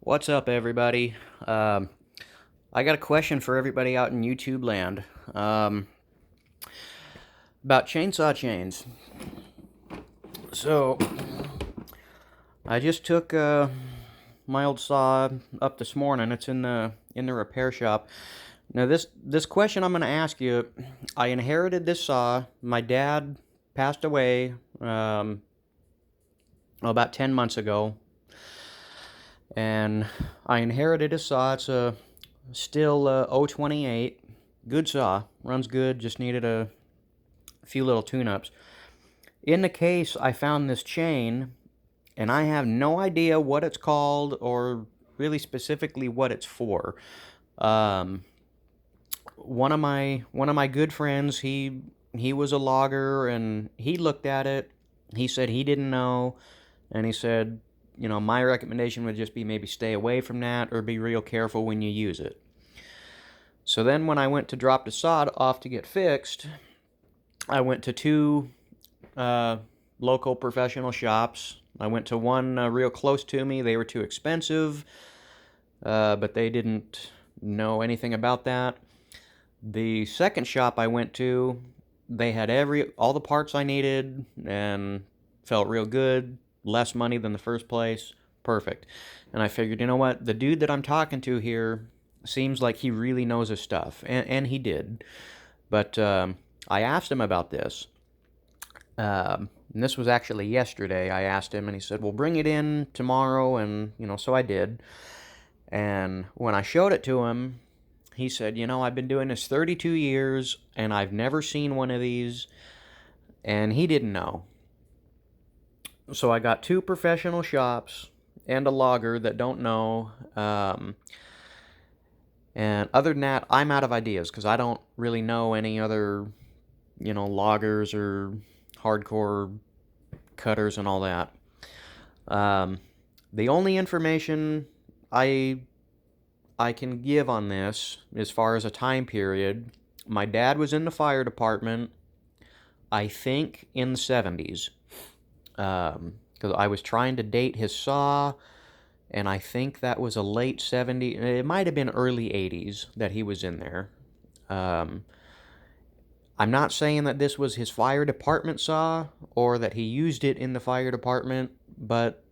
What's up, everybody? I got a question for everybody out in YouTube land about chainsaw chains. So, I just took my old saw up this morning. It's in the repair shop. Now, this question I'm going to ask you. I inherited this saw. My dad passed away about 10 months ago, and I inherited a saw. It's a Stihl 028. Good saw. Runs good. Just needed a few little tune-ups. In the case, I found this chain, and I have no idea what it's called or really specifically what it's for. Um, one of my good friends, he was a logger, and he looked at it. He said he didn't know, and he said, my recommendation would just be maybe stay away from that or be real careful when you use it. So then when I went to drop the saw off to get fixed, I went to two local professional shops. I went to one real close to me. They were too expensive, but they didn't know anything about that. The second shop I went to, they had all the parts I needed and felt real good. Less money than the first place. Perfect. And I figured, you know what? The dude that I'm talking to here seems like he really knows his stuff, and he did. But I asked him about this. And this was actually yesterday. I asked him, and he said, "Well, bring it in tomorrow," and so I did. And when I showed it to him, he said, "I've been doing this 32 years, and I've never seen one of these," and he didn't know. So I got two professional shops and a logger that don't know. And other than that, I'm out of ideas because I don't really know any other, loggers or hardcore cutters and all that. Um, the only information I I can give on this, as far as a time period, my dad was in the fire department, I think in the 70s. Because I was trying to date his saw, and I think that was a late 70s. It might have been early 80s that he was in there. Um, I'm not saying that this was his fire department saw or that he used it in the fire department, but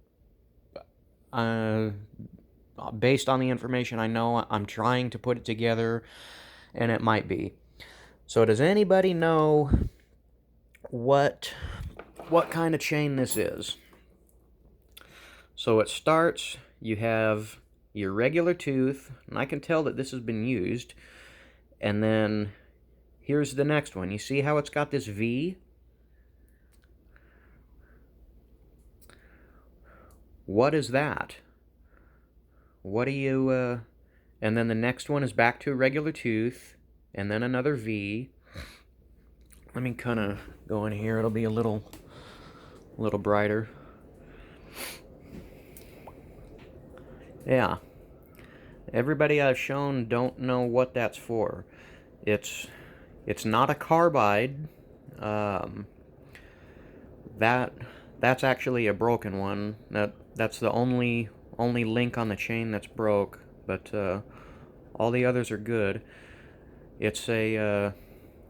uh, based on the information I know, I'm trying to put it together, and it might be. So, does anybody know what kind of chain this is? So it starts. You have your regular tooth, and I can tell that this has been used. And then here's the next one. You see how it's got this V? What is that? What do you, and then the next one is back to a regular tooth, and then another V. Let me kind of go in here. It'll be a little brighter. Yeah. Everybody I've shown don't know what that's for. It's not a carbide. Um, that that's actually a broken one. That's the only link on the chain that's broke. But all the others are good. It's a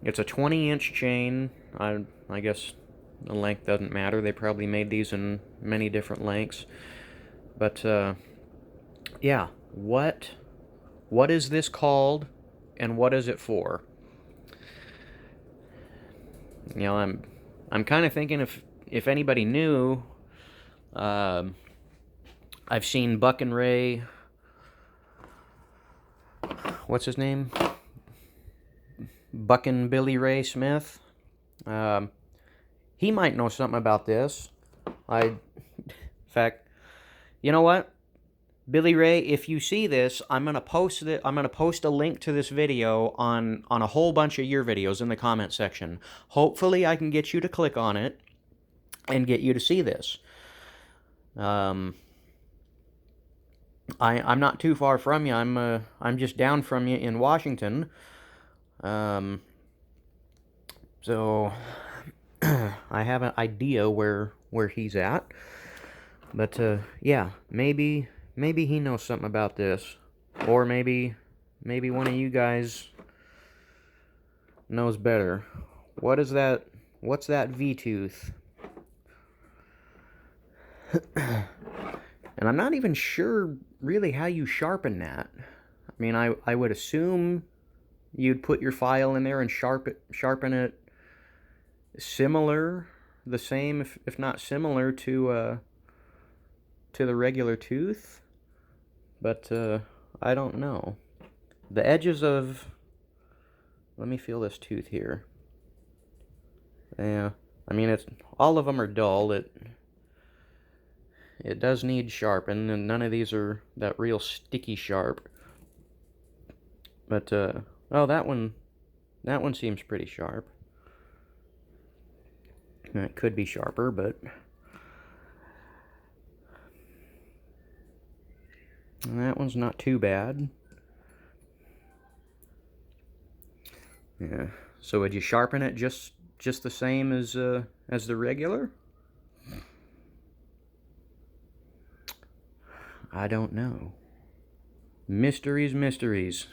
20-inch chain. I guess the length doesn't matter. They probably made these in many different lengths. But yeah, what is this called, and what is it for? I'm kind of thinking if anybody knew. Um, I've seen Buck and Ray. What's his name? Buck and Billy Ray Smith. Um, he might know something about this. In fact, you know what? Billy Ray, if you see this, I'm gonna post it. I'm gonna post a link to this video on a whole bunch of your videos in the comment section. Hopefully, I can get you to click on it and get you to see this. I'm not too far from you. I'm just down from you in Washington. So I have an idea where he's at. But yeah, maybe maybe he knows something about this. Or maybe one of you guys knows better. What is that? What's that V-tooth? And I'm not even sure really how you sharpen that. I mean, I would assume you'd put your file in there and sharpen it the same, if not similar to the regular tooth. But I don't know. The edges of... Let me feel this tooth here. Yeah, I mean, all of them are dull. It does need sharpen, and none of these are that real sticky sharp. But oh, that one seems pretty sharp. It could be sharper, but that one's not too bad. Yeah. So would you sharpen it just the same as the regular? I don't know. Mysteries, mysteries.